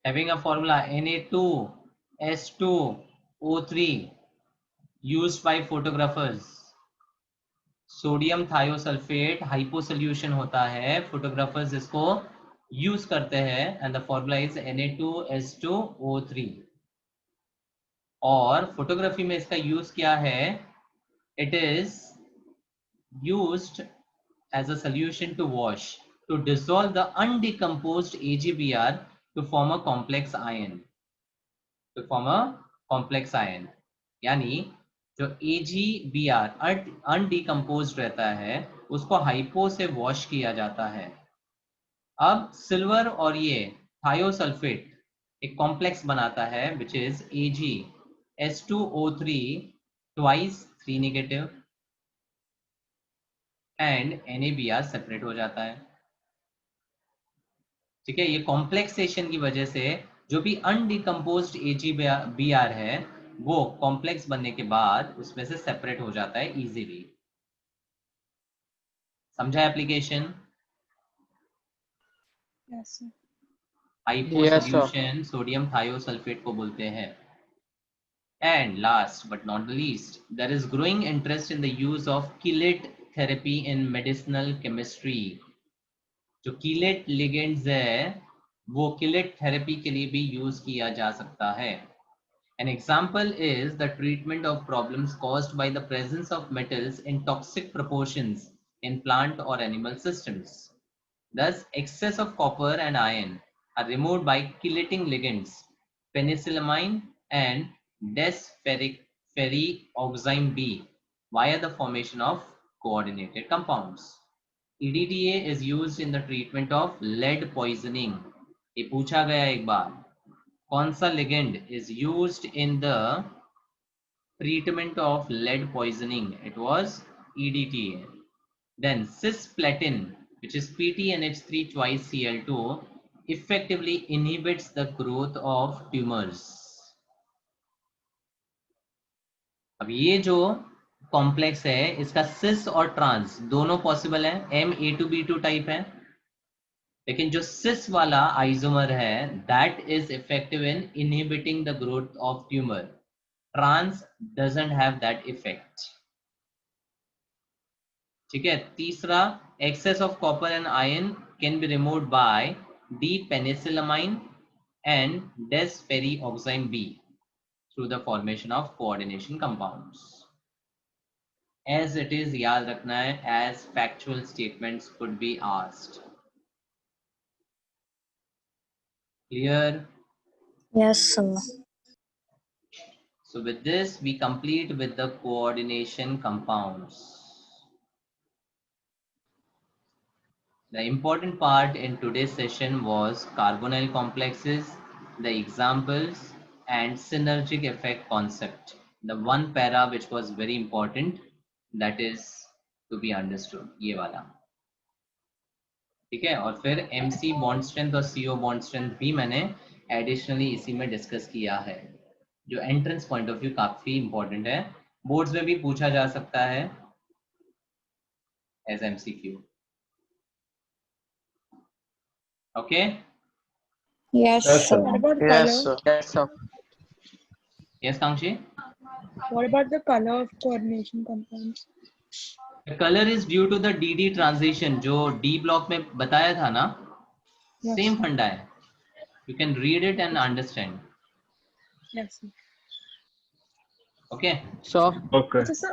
having a formula Na2S2O3 used by photographers. Sodium thiosulphate hypo solution होता है, photographers इसको use करते हैं and the formula is Na2S2O3. और photography में इसका use क्या है? It is used as a solution to wash to dissolve the undecomposed AgBr to form a complex ion. यानी जो AgBr undecomposed रहता है उसको हाइपो से वॉश किया जाता है. अब सिल्वर और ये थायोसल्फेट एक कॉम्प्लेक्स बनाता है which is AgS2O3 twice 3 negative and NaBr separate हो जाता है. ठीक है, ये कॉम्प्लेक्सेशन की वजह से जो भी अनडिकम्पोज्ड AgBr है वो कॉम्प्लेक्स बनने के बाद उसमें से सेपरेट हो जाता है इजीली. समझा application? Yes, sir. Hypo Yes, sir. Solution sodium thiosulphate को बोलते हैं. And last but not the least, there is growing interest in the use of chelate therapy in medicinal chemistry. जो कीलेट लिगेंड्स है वो chelate therapy के लिए भी use किया जा सकता है. An example is the treatment of problems caused by the presence of metals in toxic proportions in plant or animal systems. Thus, excess of copper and iron are removed by chelating ligands, penicillamine and desferrioxime B, via the formation of coordinated compounds. EDTA is used in the treatment of lead poisoning. ये पूछा गया एक बार, कौन सा ligand is used in the treatment of lead poisoning? It was EDTA. Then cisplatin, which is PTNH3 twice Cl2, effectively inhibits the growth of tumors. अब ये जो complex है इसका सिस और ट्रांस दोनों पॉसिबल है, Ma2B2 टाइप है, लेकिन जो सिस वाला आइसोमर है that is effective in inhibiting the growth of tumour. Trans doesn't have that effect. ठीक है. तीसरा, excess of copper and iron can be removed by D-penicillamine and desferrioxime B through the formation of coordination compounds. As it is, याद रखना है, as factual statements could be asked. Clear? Yes, sir. So with this, we complete with the coordination compounds. The important part in today's session was carbonyl complexes, the examples, and synergic effect concept. The one para which was very important, that is to be understood, ये वाला. ठीक है, और फिर MC bond strength और CO bond strength भी मैंने additionally इसी में डिस्कस किया है, जो एंट्रेंस पॉइंट ऑफ व्यू काफी इंपॉर्टेंट है, बोर्ड्स में भी पूछा जा सकता है as MCQ. Okay. Yes, sir. What about Yes, color? sir. Yes, sir. Yes Kankshi. What about the color of coordination compounds? The color is due to the DD transition, जो D block में बताया था ना, Yes. same फंडा है. You can read it and understand. Yes, sir. Okay. So Okay. So, sir,